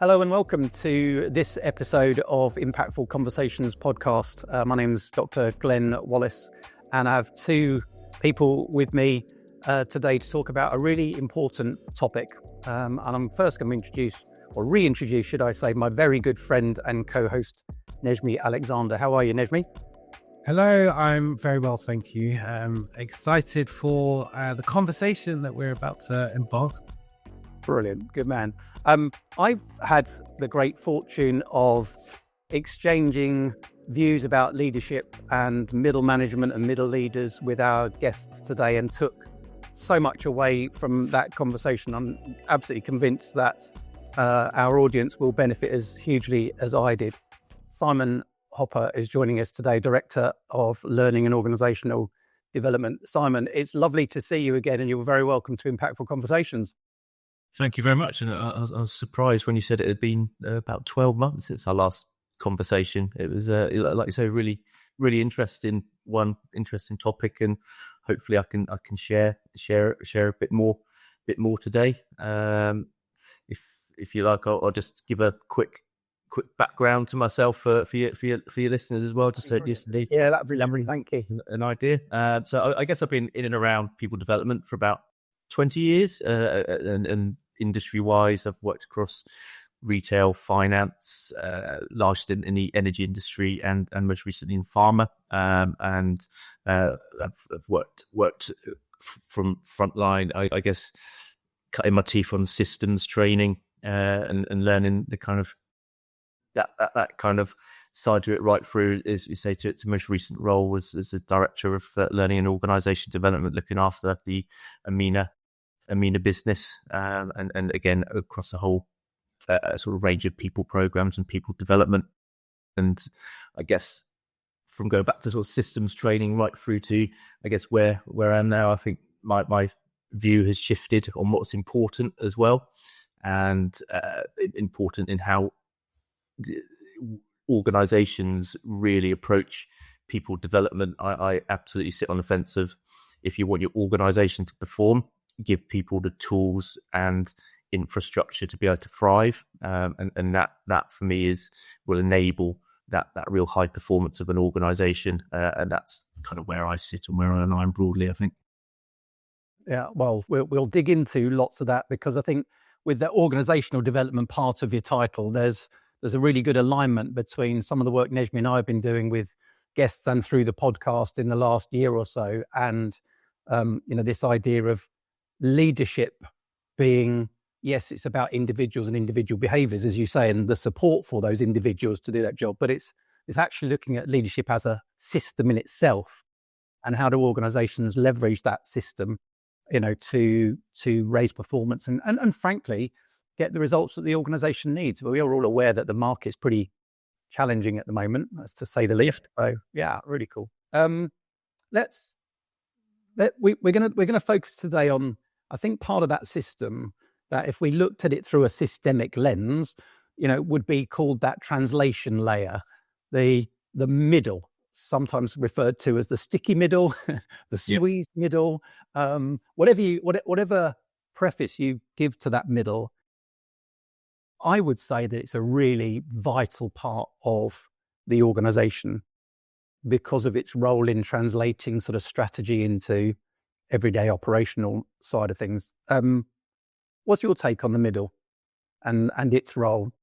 Hello and welcome to this episode of Impactful Conversations podcast. My name is Dr. Glenn Wallis, and I have two people with me today to talk about a really important topic. And I'm first going to reintroduce, should I say, my very good friend and co-host, Nezhmi Alexander. How are you, Nezhmi? Hello, I'm very well, thank you. I'm excited for the conversation that we're about to embark. Brilliant. Good man. I've had the great fortune of exchanging views about leadership and middle management and middle leaders with our guests today and took so much away from that conversation. I'm absolutely convinced that our audience will benefit as hugely as I did. Simon Hopper is joining us today, Director of Learning and Organisational Development. Simon, it's lovely to see you again, and you're very welcome to Impactful Conversations. Thank you very much. And I was surprised when you said it had been about 12 months since our last conversation. It was, like you say, really interesting topic, and hopefully I can share a bit more today. If you like, I'll just give a quick background to myself for your listeners as well, just that'd be lovely. Thank you. An idea. So I guess I've been in and around people development for about 20 years, and industry-wise, I've worked across retail, finance, largest in the energy industry, and most recently in pharma. And I've worked from frontline, I guess, cutting my teeth on systems training and learning the kind of that kind of side to it, right through, as you say, to most recent role was as a director of learning and organisation development, looking after the EMENA business, and again across the whole sort of range of people programs and people development. And I guess from going back to sort of systems training right through to, I guess, where I am now, I think my view has shifted on what's important as well, and important in how organizations really approach people development. I absolutely sit on the fence of, if you want your organization to perform, give people the tools and infrastructure to be able to thrive, and that for me will enable that real high performance of an organization, and that's kind of where I sit and where I align broadly, I think. Yeah, well, we'll dig into lots of that, because I think with the organizational development part of your title, there's a really good alignment between some of the work Nezhmi and I have been doing with guests and through the podcast in the last year or so, and this idea of leadership being, yes, it's about individuals and individual behaviours, as you say, and the support for those individuals to do that job, but it's actually looking at leadership as a system in itself, and how do organisations leverage that system, to raise performance and frankly get the results that the organisation needs. We are all aware that the market's pretty challenging at the moment, that's to say the least. So yeah, really cool. We're gonna focus today on, I think, part of that system that, if we looked at it through a systemic lens, would be called that translation layer, the middle, sometimes referred to as the sticky middle, the squeeze middle, whatever preface you give to that middle. I would say that it's a really vital part of the organization because of its role in translating sort of strategy into everyday operational side of things. What's your take on the middle and its role?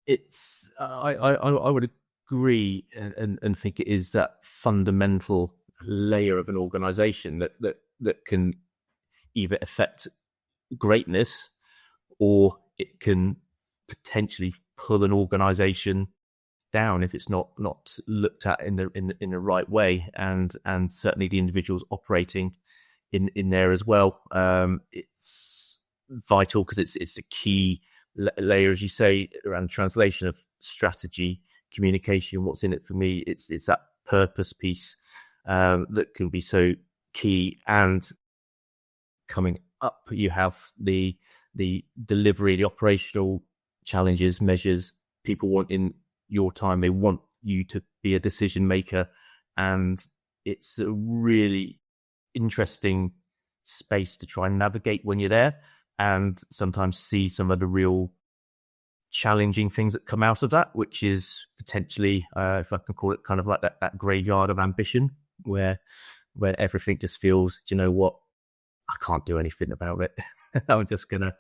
It's I would agree and think it is that fundamental layer of an organization that can either affect greatness, or it can potentially pull an organization down if it's not looked at in the right way, and certainly the individuals operating in there as well. It's vital because it's a key layer, as you say, around translation of strategy, communication. What's in it for me? It's that purpose piece that can be so key. And coming up, you have the delivery, the operational challenges, measures. People want in your time, they want you to be a decision maker, and it's a really interesting space to try and navigate when you're there, and sometimes see some of the real challenging things that come out of that, which is potentially, if I can call it, kind of like that graveyard of ambition, where everything just feels, do you know what, I can't do anything about it. I'm just gonna,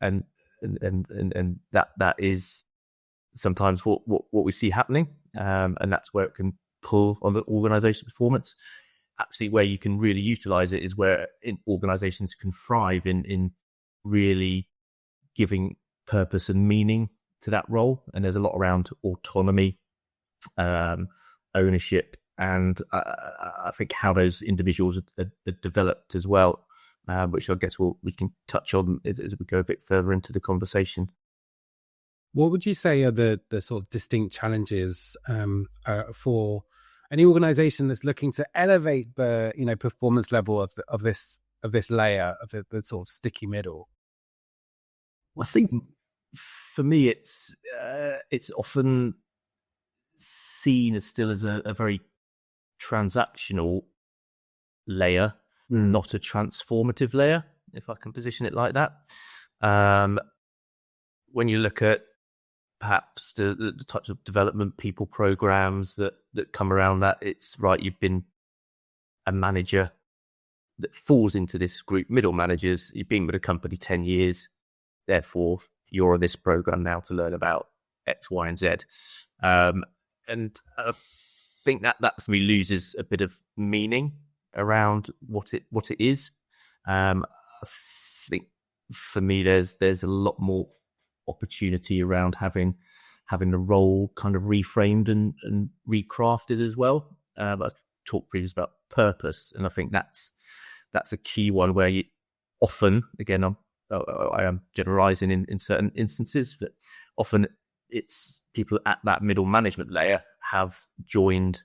and that is sometimes what we see happening, and that's where it can pull on the organisation performance. Actually, where you can really utilise it is where organisations can thrive in really giving purpose and meaning to that role. And there's a lot around autonomy, ownership, and I think how those individuals are developed as well, which I guess we can touch on as we go a bit further into the conversation. What would you say are the sort of distinct challenges for any organisation that's looking to elevate the performance level of this layer of the sort of sticky middle? Well, I think for me, it's often seen as still as a very transactional layer, not a transformative layer, if I can position it like that. When you look at perhaps the types of development people programs that come around that, it's right, you've been a manager that falls into this group, middle managers, you've been with a company 10 years, therefore you're on this program now to learn about X, Y, and Z. And I think that for me loses a bit of meaning around what it is. I think for me there's a lot more opportunity around having the role kind of reframed and recrafted as well. I talked previously about purpose, and I think that's a key one where you often, again, I am generalizing in certain instances, but often it's people at that middle management layer have joined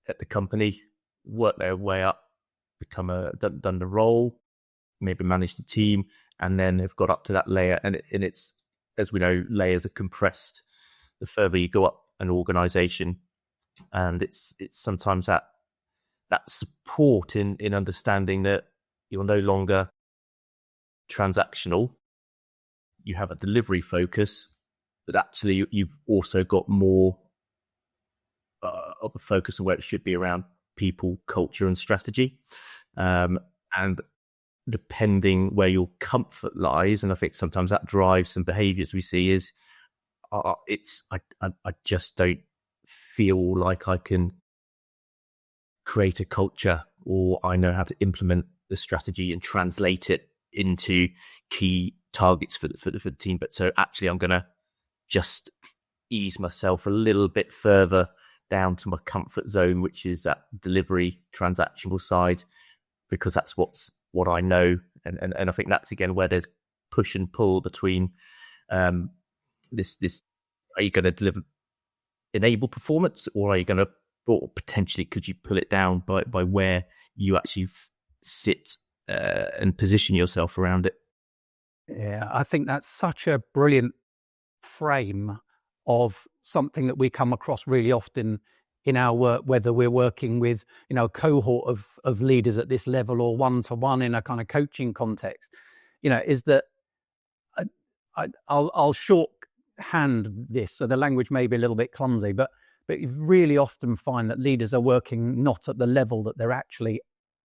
at the company, worked their way up, done the role, maybe managed the team, and then have got up to that layer. And it's, as we know, layers are compressed the further you go up an organization. And it's sometimes that support in understanding that you're no longer transactional, you have a delivery focus, but actually you've also got more of a focus on where it should be around people, culture, and strategy. And depending where your comfort lies, and I think sometimes that drives some behaviours we see, is I just don't feel like I can create a culture, or I know how to implement the strategy and translate it into key targets for the team. But so actually I'm going to just ease myself a little bit further down to my comfort zone, which is that delivery transactional side, because that's what I know. And I think that's again where there's push and pull between this are you going to enable performance, or are you going to, or potentially could you pull it down by where you actually sit and position yourself around it? Yeah, I think that's such a brilliant frame of something that we come across really often in our work, whether we're working with a cohort of leaders at this level or one-to-one in a kind of coaching context, is that I'll shorthand this, so the language may be a little bit clumsy, but you really often find that leaders are working not at the level that they're actually,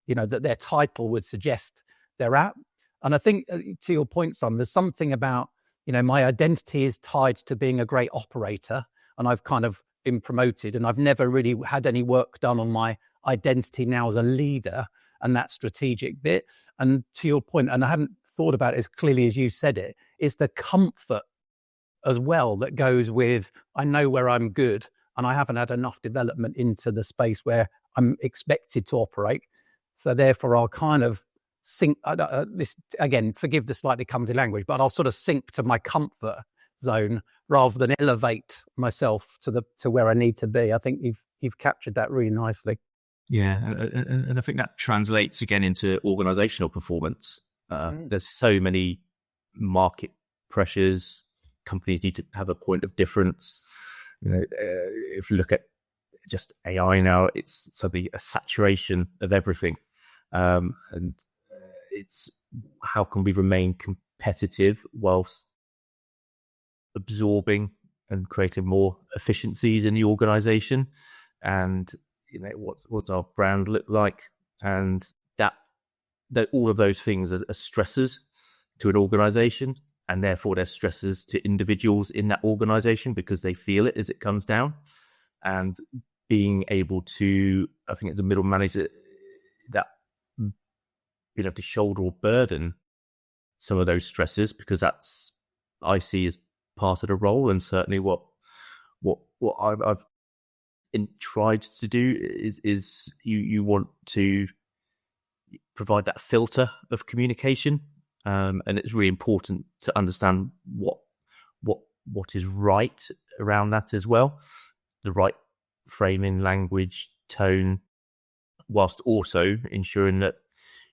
that their title would suggest they're at. And I think, to your point, Simon, there's something about, my identity is tied to being a great operator, and I've kind of been promoted, and I've never really had any work done on my identity now as a leader and that strategic bit. And to your point, and I haven't thought about it as clearly as you said it, is the comfort as well that goes with, I know where I'm good, and I haven't had enough development into the space where I'm expected to operate. So therefore I'll kind of sink, this again, forgive the slightly clumsy language, but I'll sort of sink to my comfort zone rather than elevate myself to where I need to be. I think you've captured that really nicely. Yeah, and I think that translates again into organisational performance. There's so many market pressures. Companies need to have a point of difference. If you look at just AI now, it's suddenly a saturation of everything. And it's how can we remain competitive whilst absorbing and creating more efficiencies in the organization, and what's our brand look like, and that all of those things are stressors to an organization, and therefore they're stressors to individuals in that organization because they feel it as it comes down. And being able to, I think as a middle manager, that being able to shoulder or burden some of those stresses, because that's, I see as part of the role, and certainly what I've tried to do is you want to provide that filter of communication, and it's really important to understand what is right around that as well, the right framing, language, tone, whilst also ensuring that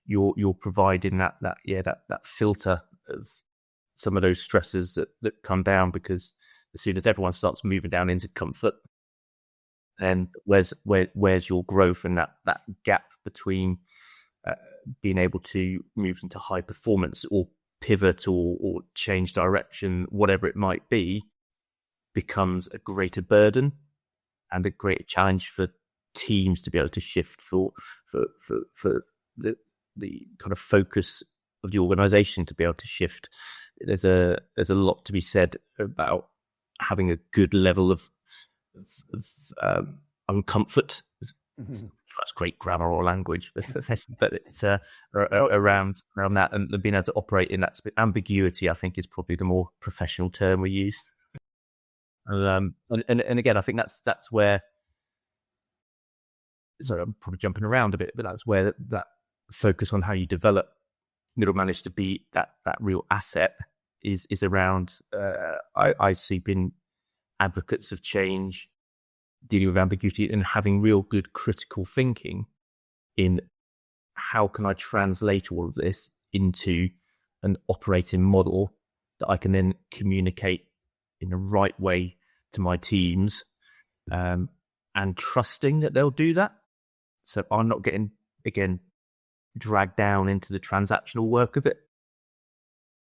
you're providing that filter of some of those stresses that come down, because as soon as everyone starts moving down into comfort, then where's your growth, and that gap between being able to move into high performance or pivot or change direction, whatever it might be, becomes a greater burden and a greater challenge for teams to be able to shift for the kind of focus of the organization to be able to shift. There's a lot to be said about having a good level of uncomfort. Mm-hmm. That's great grammar or language, but it's around that, and being able to operate in that ambiguity, I think, is probably the more professional term we use. And again, I think that's where. Sorry, I'm probably jumping around a bit, but that's where that focus on how you develop middle managers to be that real asset is around. I see been advocates of change, dealing with ambiguity, and having real good critical thinking in how can I translate all of this into an operating model that I can then communicate in the right way to my teams, and trusting that they'll do that. So I'm not getting, again, dragged down into the transactional work of it.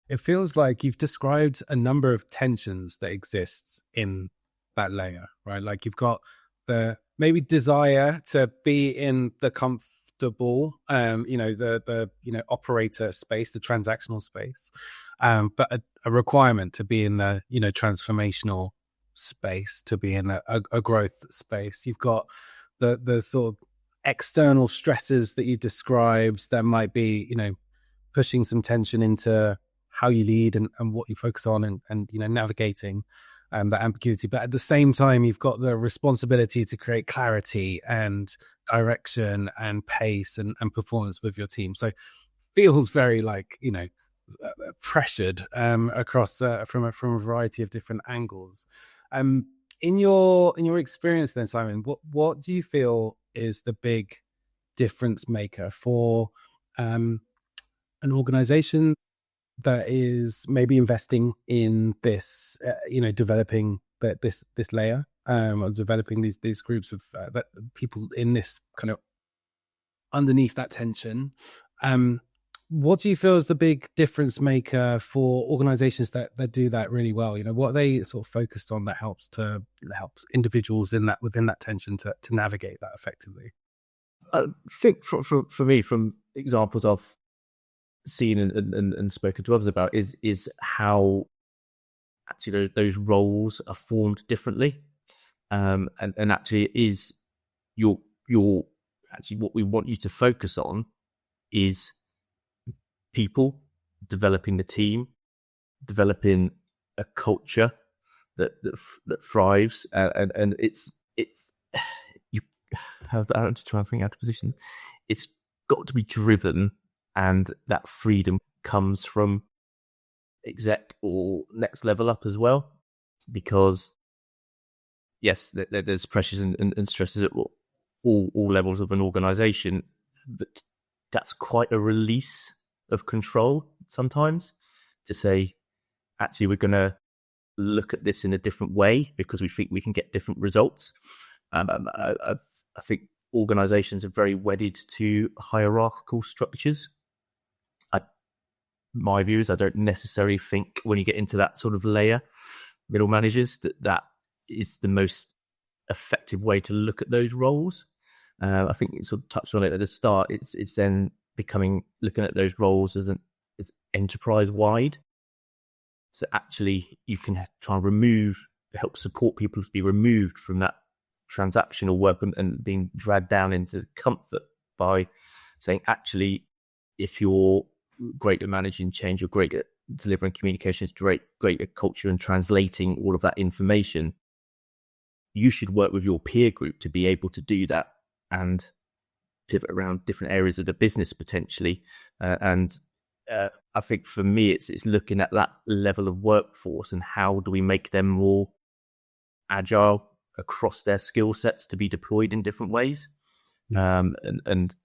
It feels like you've described a number of tensions that exists in that layer, right? Like you've got the maybe desire to be in the comfortable, the operator space, the transactional space, but a requirement to be in the transformational space, to be in a growth space. You've got the sort of external stresses that you described that might be pushing some tension into how you lead and what you focus on, and navigating that ambiguity. But at the same time, you've got the responsibility to create clarity and direction and pace and performance with your team. So feels very pressured across from a variety of different angles. In your experience then, Simon, what do you feel is the big difference maker for an organization that is maybe investing in this, developing this layer, or developing these groups of people in this kind of underneath that tension? What do you feel is the big difference maker for organizations that do that really well? What are they sort of focused on that helps individuals within that tension to navigate that effectively? I think for me, from examples I've seen and spoken to others about, is how actually those roles are formed differently, and actually it is your actually what we want you to focus on is people, developing the team, developing a culture that thrives, and it's you. I'm just trying to think out of position. It's got to be driven, and that freedom comes from exec or next level up as well, because yes, there's pressures and stresses at all levels of an organization, but that's quite a release of control sometimes to say, actually, we're going to look at this in a different way because we think we can get different results. I think organizations are very wedded to hierarchical structures. My view is I don't necessarily think when you get into that sort of layer middle managers, that is the most effective way to look at those roles. I think you sort of touched on it at the start. It's then looking at those roles as enterprise wide. So actually, you can try and help support people to be removed from that transactional work and being dragged down into comfort by saying, actually, if you're great at managing change, you're great at delivering communications, great at culture and translating all of that information, you should work with your peer group to be able to do that and pivot around different areas of the business potentially. I think for me, it's looking at that level of workforce and how do we make them more agile across their skill sets to be deployed in different ways. And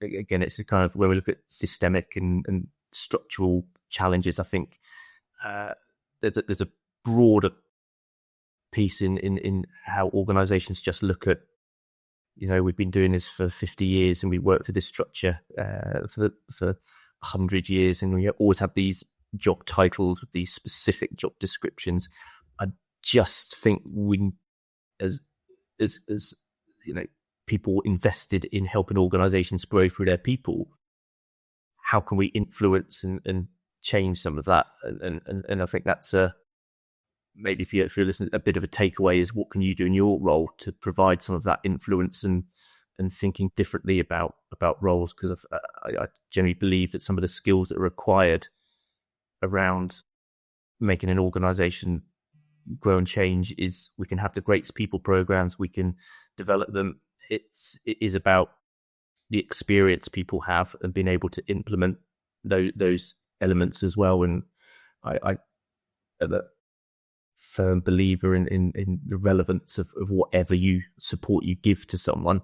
again, it's a kind of when we look at systemic and structural challenges, I think there's a broader piece in how organizations just look at, we've been doing this for 50 years and we work to this structure for 100 years, and we always have these job titles with these specific job descriptions. I just think we, as people invested in helping organizations grow through their people, how can we influence and change some of that? And I think that's maybe if you're listening, a bit of a takeaway is what can you do in your role to provide some of that influence and thinking differently about roles, because I generally believe that some of the skills that are required around making an organization grow and change is we can have the greatest people programs, we can develop them. It is about the experience people have and being able to implement those elements as well. And I am a firm believer in the relevance of whatever support you give to someone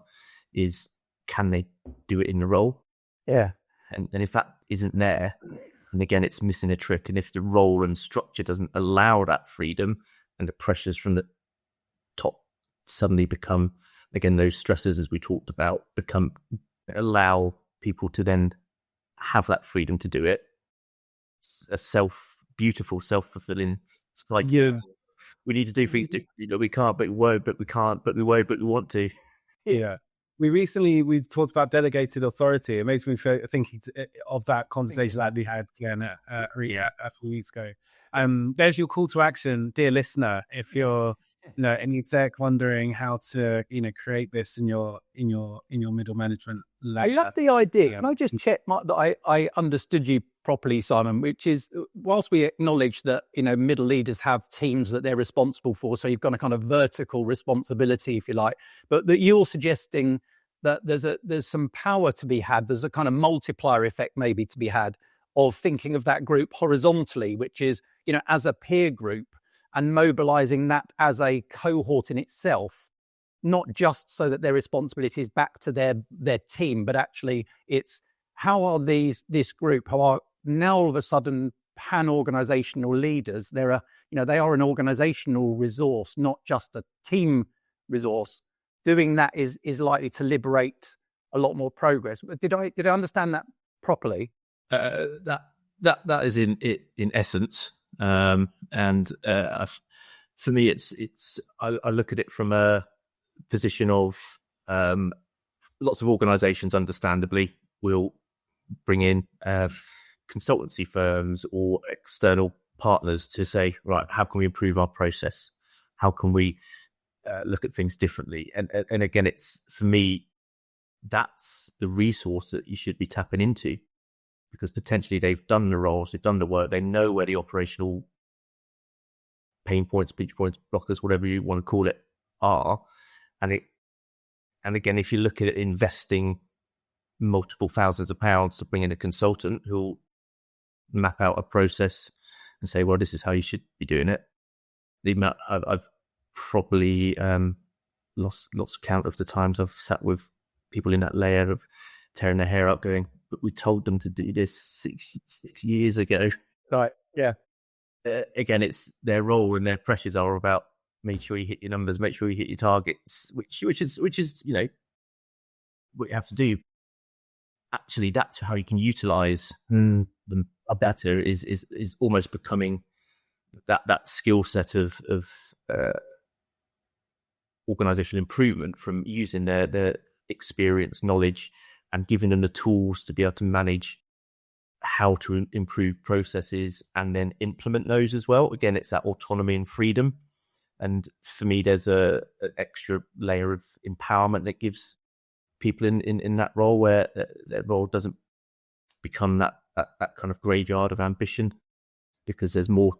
is, can they do it in the role? Yeah. And if that isn't there, and again, it's missing a trick. And if the role and structure doesn't allow that freedom and the pressures from the top suddenly become, again, those stresses, as we talked about, allow people to then have that freedom to do it. It's a beautiful, self-fulfilling cycle. Yeah. We need to do things differently. We can't, but we won't, but we can't, but we won't, but we want to. Yeah. We talked about delegated authority. It makes me think of that conversation that we had again a few weeks ago. There's your call to action, dear listener. If you're an exec wondering how to create this in your middle management ladder. I love the idea. Can I just check that I understood you properly, Simon? Which is, whilst we acknowledge that middle leaders have teams that they're responsible for, so you've got a kind of vertical responsibility, if you like, but that you're suggesting that there's some power to be had. There's a kind of multiplier effect maybe to be had of thinking of that group horizontally, which is as a peer group, and mobilizing that as a cohort in itself, not just so that their responsibility is back to their team, but actually it's how are this group, how are now all of a sudden pan-organizational leaders, they are an organizational resource, not just a team resource. Doing that is likely to liberate a lot more progress. Did I understand that properly? That is in essence. For me, I look at it from a position of lots of organizations, understandably, will bring in consultancy firms or external partners to say, right, how can we improve our process? How can we look at things differently? And again, it's, for me, that's the resource that you should be tapping into, because potentially they've done the roles, they've done the work, they know where the operational pain points, pinch points, blockers, whatever you want to call it, are. And again, if you look at investing multiple thousands of pounds to bring in a consultant who'll map out a process and say, well, this is how you should be doing it. The amount I've probably lost count of the times I've sat with people in that layer of tearing their hair out going, but we told them to do this six years ago. Right, yeah. Again, it's their role and their pressures are about make sure you hit your numbers, make sure you hit your targets, which is what you have to do. Actually, that's how you can utilize them better. Is almost becoming that skill set of organizational improvement from using their experience, knowledge, and giving them the tools to be able to manage how to improve processes and then implement those as well. Again, it's that autonomy and freedom. And for me, there's an extra layer of empowerment that gives people in that role, where their role doesn't become that kind of graveyard of ambition, because there's more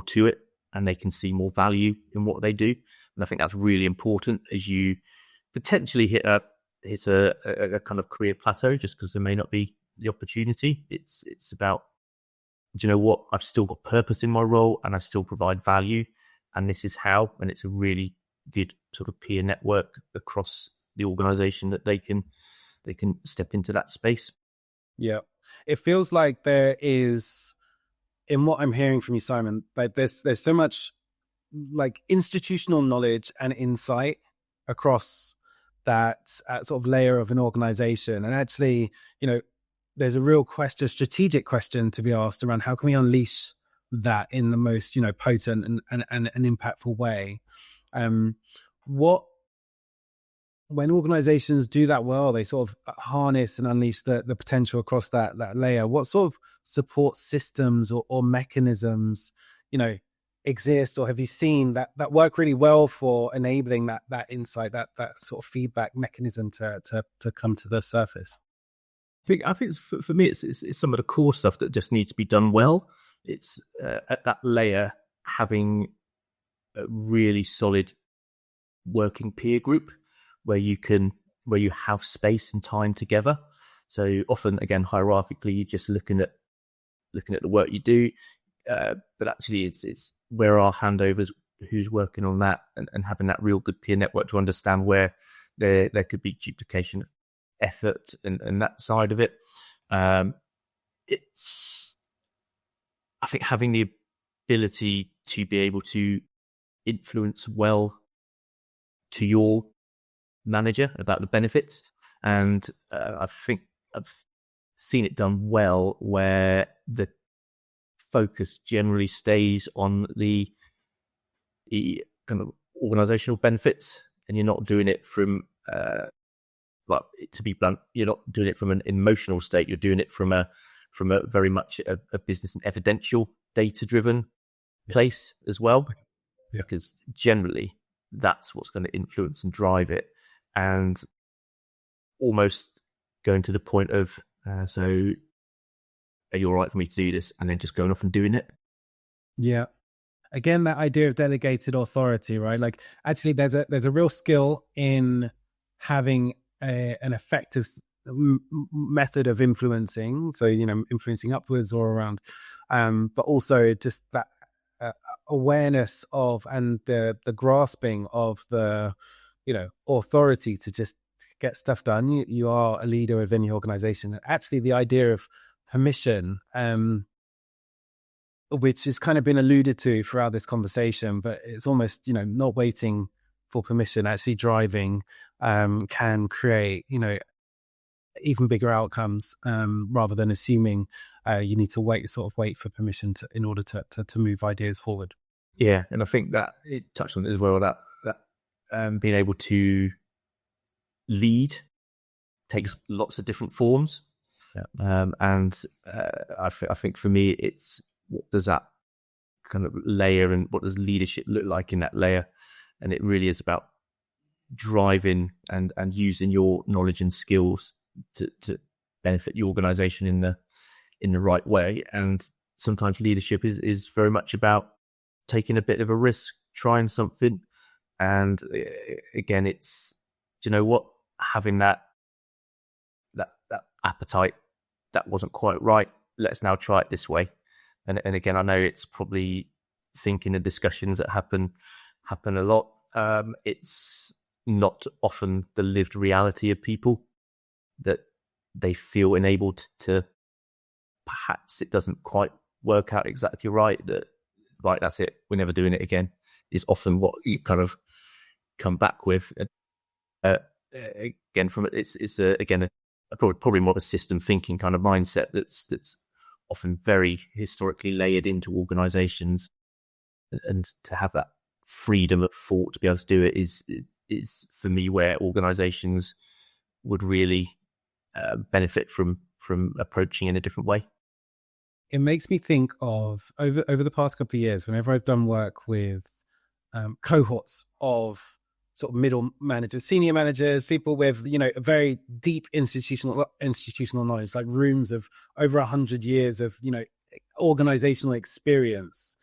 to it, and they can see more value in what they do. And I think that's really important as you potentially hit a kind of career plateau, just because there may not be the opportunity. It's about, do you know what? I've still got purpose in my role, and I still provide value, and this is how. And it's a really good sort of peer network across the organisation that they can step into that space. Yeah, it feels like there is, in what I'm hearing from you, Simon, like there's so much like institutional knowledge and insight across that sort of layer of an organization. And actually, there's a real strategic question to be asked around how can we unleash that in the most, potent and impactful way. When organizations do that well, they sort of harness and unleash the potential across that layer. What sort of support systems or mechanisms, exist, or have you seen that work really well for enabling that insight, that sort of feedback mechanism to come to the surface? I think for me, it's some of the core stuff that just needs to be done well. It's at that layer, having a really solid working peer group where you have space and time together. So often, again, hierarchically, you're just looking at the work you do, but actually, it's where are handovers, who's working on that, and having that real good peer network to understand where there could be duplication of effort and that side of it. It's, I think, having the ability to be able to influence well to your manager about the benefits. And I think I've seen it done well where the focus generally stays on the kind of organizational benefits, and you're not doing it from to be blunt, you're not doing it from an emotional state. You're doing it from a very much a business and evidential, data driven place as well, because generally that's what's going to influence and drive it. And almost going to the point of, so are you all right for me to do this? And then just going off and doing it. Yeah. Again, that idea of delegated authority, right? Like, actually, there's a real skill in having an effective method of influencing. So, influencing upwards or around, but also just that awareness of and the grasping of the, authority to just get stuff done. You are a leader of any organization. Actually, the idea of permission, which has kind of been alluded to throughout this conversation, but it's almost, not waiting for permission, actually driving, can create, even bigger outcomes, rather than assuming you need to wait for permission in order to move ideas forward. Yeah, and I think that it touched on it as well, that being able to lead takes lots of different forms. Yeah. And I think for me, it's what does that kind of layer and what does leadership look like in that layer? And it really is about driving and using your knowledge and skills to benefit the organization in the right way. And sometimes leadership is very much about taking a bit of a risk, trying something. And again, it's, do you know what? Having that appetite, that wasn't quite right. Let's now try it this way. And again, I know it's probably thinking of discussions that happen a lot. It's not often the lived reality of people that they feel enabled to, perhaps it doesn't quite work out exactly right, that right, that's it, we're never doing it again, is often what you kind of come back with. Again, from it's probably more of a system thinking kind of mindset that's often very historically layered into organizations. and to have that freedom of thought to be able to do it is for me where organizations would really benefit from approaching in a different way. It makes me think of over the past couple of years, whenever I've done work with cohorts of sort of middle managers, senior managers, people with, a very deep institutional knowledge, like rooms of over 100 years of, organizational experience,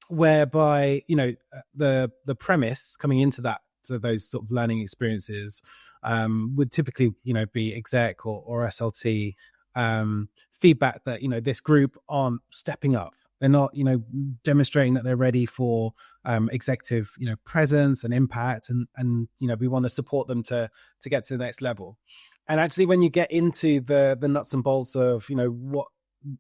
whereby, the premise coming into that, to those sort of learning experiences, would typically, be exec or SLT, feedback that, this group aren't stepping up. They're not, demonstrating that they're ready for executive, presence and impact, and we want to support them to get to the next level. And actually, when you get into the nuts and bolts of, what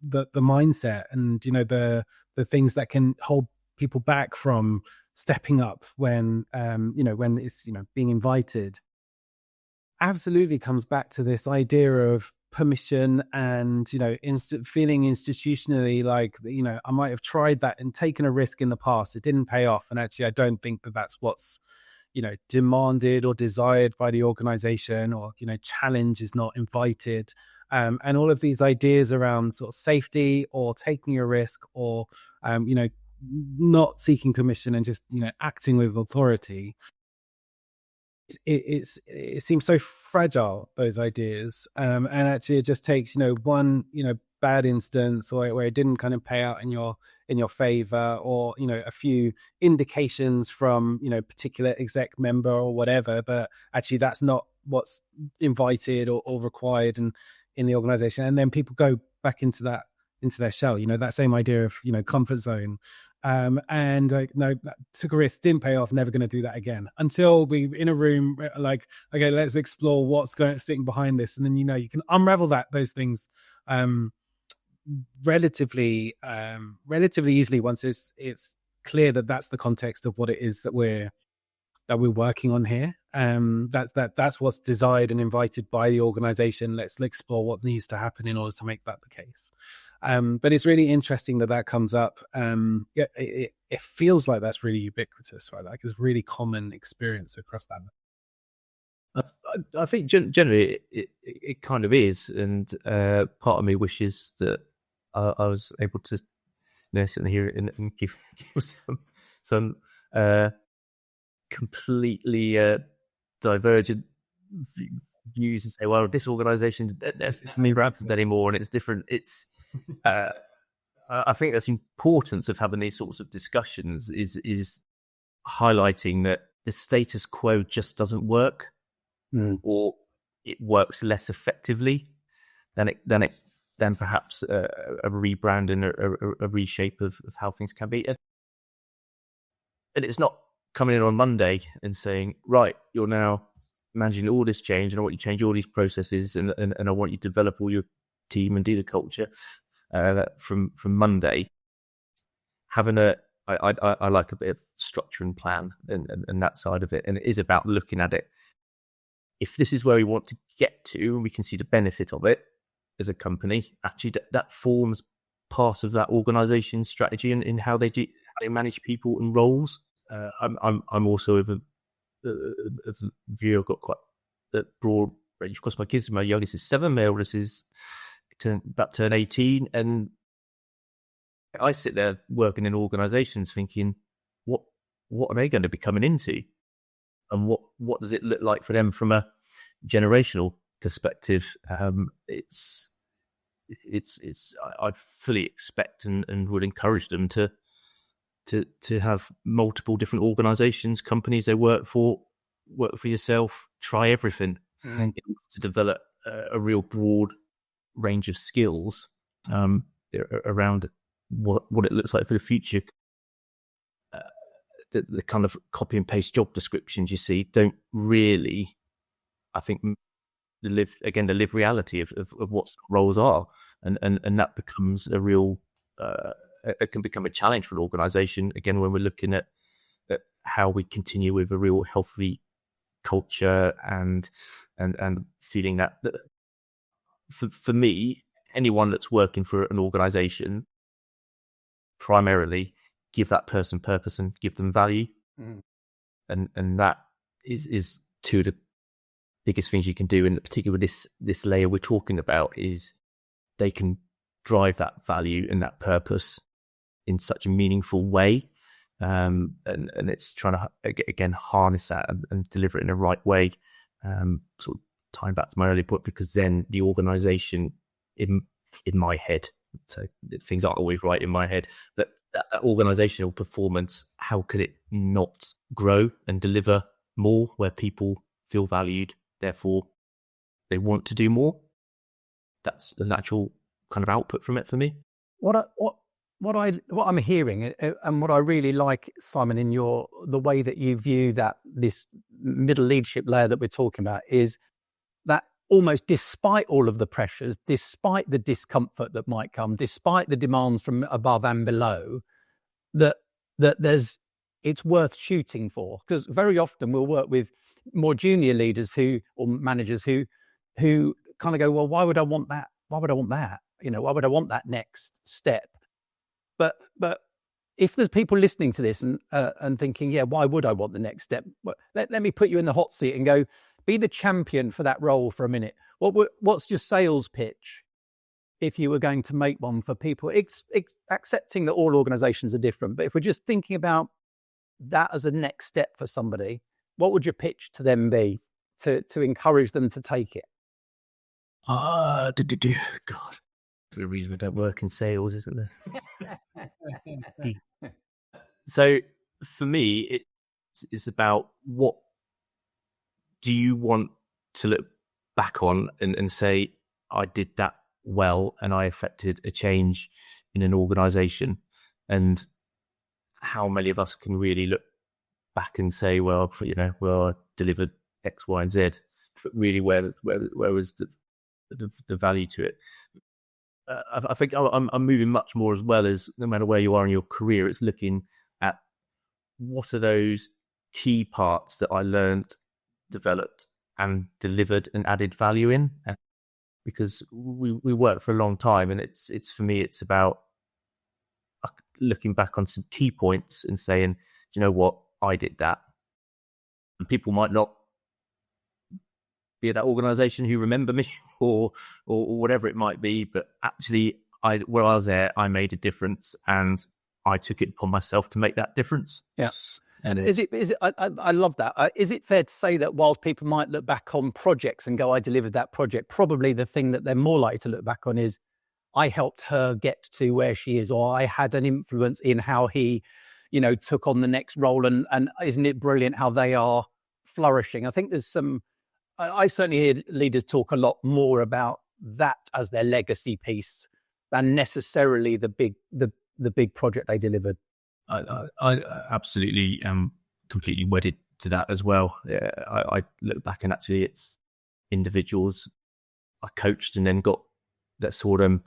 the mindset and the things that can hold people back from stepping up when when it's being invited, absolutely comes back to this idea of permission and feeling institutionally like I might have tried that and taken a risk in the past, it didn't pay off, and actually I don't think that that's what's demanded or desired by the organization, or challenge is not invited, and all of these ideas around sort of safety or taking a risk or not seeking permission and just acting with authority. It seems so fragile, those ideas, and actually it just takes one bad instance where it didn't kind of pay out in your favor, or a few indications from particular exec member or whatever, but actually that's not what's invited or required in the organization, and then people go back into their shell, that same idea of comfort zone. And like, no, that took a risk, didn't pay off, never going to do that again, until we in a room like, okay, let's explore what's sitting behind this, and then you can unravel those things relatively easily once it's clear that that's the context of what it is that we're working on here. That's what's desired and invited by the organization. Let's explore what needs to happen in order to make that the case. But it's really interesting that comes up. It feels like that's really ubiquitous, right? Like it's really common experience across that. I think generally it kind of is, and part of me wishes that I was able to sit here and give some completely divergent views and say, well, this organization doesn't necessarily represent anymore, and it's different. It's I think that's the importance of having these sorts of discussions is highlighting that the status quo just doesn't work, or it works less effectively than perhaps a rebrand and a reshape of how things can be. And it's not coming in on Monday and saying, right, you're now managing all this change, and I want you to change all these processes, and I want you to develop all your team and do the culture from Monday. Having I like a bit of structure and plan and that side of it, and it is about looking at it. If this is where we want to get to, and we can see the benefit of it as a company, actually that forms part of that organization's strategy in how they manage people and roles. I'm also of a view. I've got quite a broad range across my kids. My youngest is 7, my eldest is about to turn 18, and I sit there working in organizations thinking, what are they going to be coming into, and what does it look like for them from a generational perspective? It's I fully expect and would encourage them to have multiple different organizations, companies they work for yourself, try everything to develop a real broad range of skills around what it looks like for the future. The kind of copy and paste job descriptions you see don't really, I think, live reality of what roles are, and that becomes a real it can become a challenge for an organization again when we're looking at how we continue with a real healthy culture and feeling that for me, anyone that's working for an organization primarily give that person purpose and give them value. And that is two of the biggest things you can do, and particularly with this layer we're talking about, is they can drive that value and that purpose in such a meaningful way. And it's trying to, again, harness that and deliver it in the right way. Sort of tying back to my earlier point, because then the organisation in my head, so things aren't always right in my head, but that organisational performance, how could it not grow and deliver more where people feel valued, therefore they want to do more? That's the natural kind of output from it for me. What I'm hearing, and what I really like, Simon, in the way that you view that this middle leadership layer that we're talking about, is that almost despite all of the pressures, despite the discomfort that might come, despite the demands from above and below, that it's worth shooting for. Because very often we'll work with more junior leaders or managers who kind of go, well, why would I want that? Why would I want that? Why would I want that next step? But if there's people listening to this and thinking, yeah, why would I want the next step? Well, let me put you in the hot seat and go, be the champion for that role for a minute. What's your sales pitch if you were going to make one for people? Accepting that all organizations are different, but if we're just thinking about that as a next step for somebody, what would your pitch to them be to encourage them to take it? God. For a reason we don't work in sales, isn't there? So for me, it's about, what do you want to look back on and say, I did that well and I affected a change in an organisation? And how many of us can really look back and say, well, I delivered X, Y, and Z, but really where was the value to it? I think I'm moving much more, as well as, no matter where you are in your career, it's looking at what are those key parts that I learned, developed, and delivered and added value in. And because we worked for a long time, and it's for me, it's about looking back on some key points and saying, do you know what, I did that. And people might not be at that organisation who remember me or whatever it might be, but actually, where I was there, I made a difference, and I took it upon myself to make that difference. Yeah. And is it? I love that. Is it fair to say that whilst people might look back on projects and go, I delivered that project, probably the thing that they're more likely to look back on is, I helped her get to where she is, or I had an influence in how he, took on the next role, and isn't it brilliant how they are flourishing? I think there's some. I certainly hear leaders talk a lot more about that as their legacy piece than necessarily the big project they delivered. I absolutely am completely wedded to that as well. Yeah, I look back, and actually it's individuals I coached and then got that sort of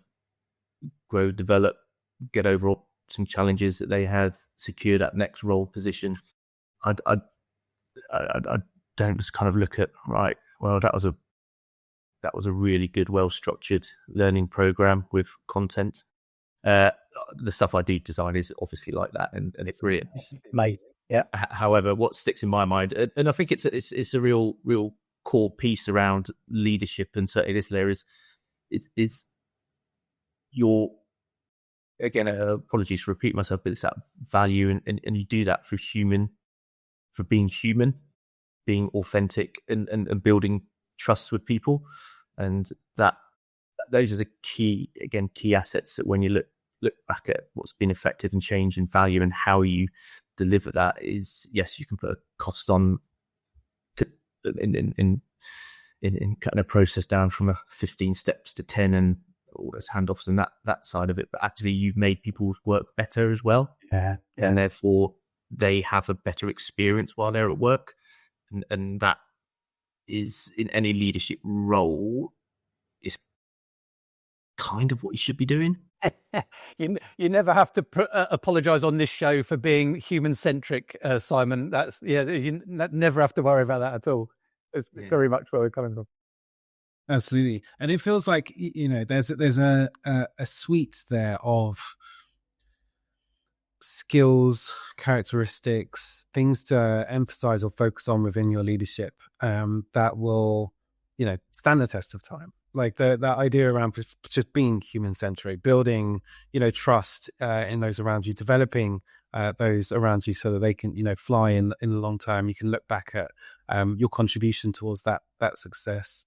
grow, develop, get over some challenges that they had, secure that next role position. I don't just kind of look at, right, well, that was a really good, well-structured learning program with content. The stuff I do design is obviously like that, and it's brilliant. Mate, yeah. However, what sticks in my mind, and I think it's a real core piece around leadership, and certainly this layer is your, again, apologies for repeating myself, but it's that value, and you do that for being human, being authentic, and building trust with people, and those are the key assets that when you look back at what's been effective and change and value and how you deliver that, is, yes, you can put a cost on in cutting a process down from 15 steps to 10 and all those handoffs and that side of it, but actually you've made people's work better as well. Yeah. And therefore they have a better experience while they're at work, and that is, in any leadership role, is kind of what you should be doing. You never have to apologize on this show for being human centric, Simon. That's you never have to worry about that at all. It's very much where we're coming from. Absolutely. And it feels like, there's a suite there of skills, characteristics, things to emphasize or focus on within your leadership that will, stand the test of time? Like that idea around just being human-centric, building, trust in those around you, developing those around you so that they can, fly in the long term. You can look back at your contribution towards that success.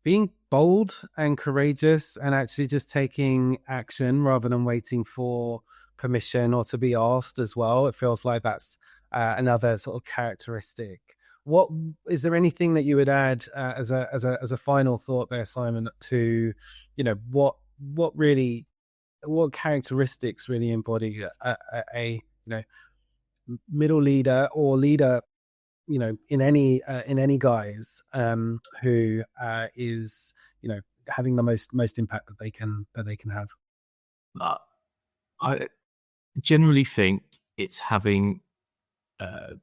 Being bold and courageous and actually just taking action rather than waiting for permission or to be asked as well. It feels like that's another sort of characteristic. What is there anything that you would add as a final thought there, Simon, to what characteristics really embody a middle leader or leader in any guise who is having the most impact that they can have? I generally think it's having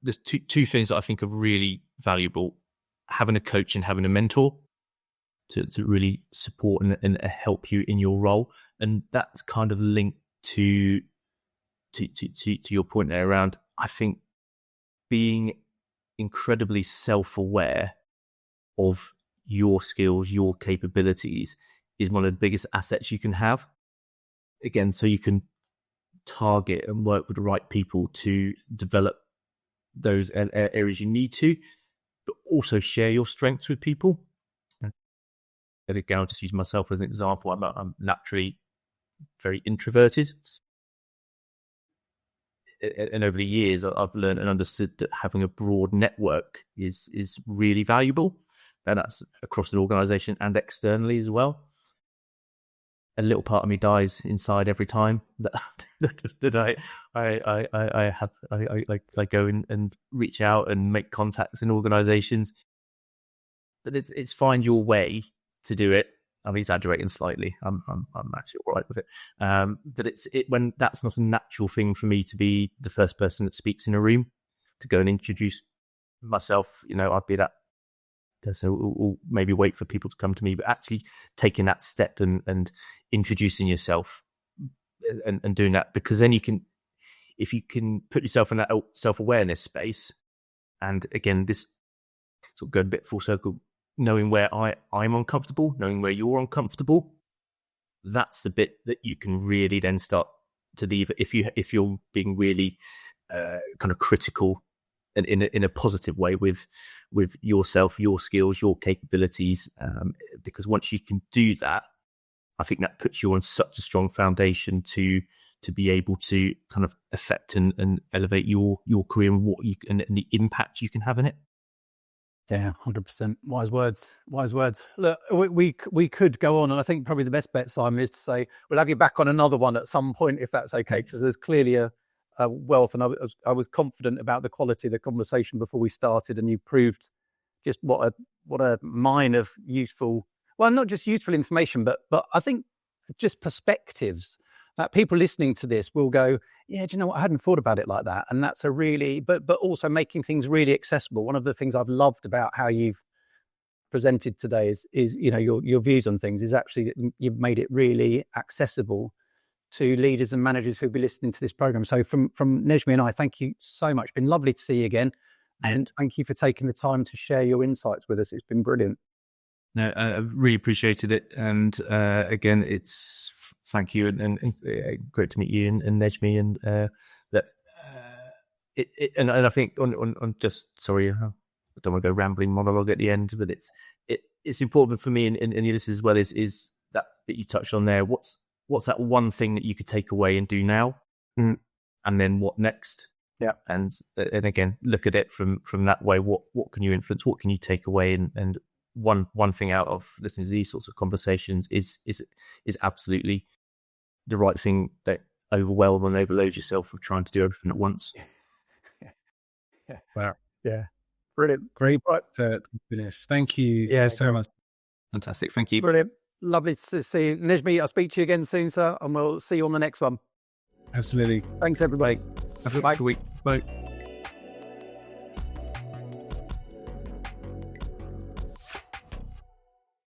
there's two things that I think are really valuable: having a coach and having a mentor to really support and help you in your role. And that's kind of linked to your point there around, I think, being incredibly self-aware of your skills, your capabilities is one of the biggest assets you can have. Again, so you can target and work with the right people to develop those areas you need to, but also share your strengths with people. And again, I'll just use myself as an example. I'm naturally very introverted. And over the years, I've learned and understood that having a broad network is really valuable. And that's across an organization and externally as well. A little part of me dies inside every time that I go and reach out and make contacts in organizations. That it's find your way to do it. I'm exaggerating slightly. I'm actually all right with it. But it's when that's not a natural thing for me to be the first person that speaks in a room, to go and introduce myself. I'd be that. So maybe wait for people to come to me, but actually taking that step and introducing yourself and doing that, because then if you can put yourself in that self-awareness space, and again, this sort of going a bit full circle, knowing where I'm uncomfortable, knowing where you're uncomfortable, that's the bit that you can really then start to leave. If you're being really kind of critical and in a positive way with yourself, your skills, your capabilities, because once you can do that, I think that puts you on such a strong foundation to be able to kind of affect and elevate your career and what and the impact you can have in it. Yeah, 100%. Wise words. Look, we could go on, and I think probably the best bet, Simon, is to say we'll have you back on another one at some point, if that's okay, because there's clearly a wealth, and I was confident about the quality of the conversation before we started, and you proved just what a mine of useful, well, not just useful information, but I think just perspectives that people listening to this will go, yeah, do you know what? I hadn't thought about it like that. And that's a really, but also making things really accessible. One of the things I've loved about how you've presented today is your views on things is actually that you've made it really accessible to leaders and managers who'll be listening to this program. So from Nezhmi and I, thank you so much. It's been lovely to see you again. And thank you for taking the time to share your insights with us. It's been brilliant. No, I really appreciated it. And again, it's thank you and great to meet you and Nezhmi, and that and I think on just sorry, I don't want to go rambling monologue at the end, but it's important for me and you listen as well is that you touched on there. What's that one thing that you could take away and do now, and then what next? Yeah, and again, look at it from that way. What can you influence? What can you take away? And one thing out of listening to these sorts of conversations is absolutely the right thing. That overwhelm and overload yourself with trying to do everything at once. Yeah. Wow. Yeah. Brilliant. Great to finish. Thank you so much. Fantastic. Thank you. Brilliant. Lovely to see you. Nezhmi, I'll speak to you again soon, sir, and we'll see you on the next one. Absolutely. Thanks, everybody. Have a good week. Bye.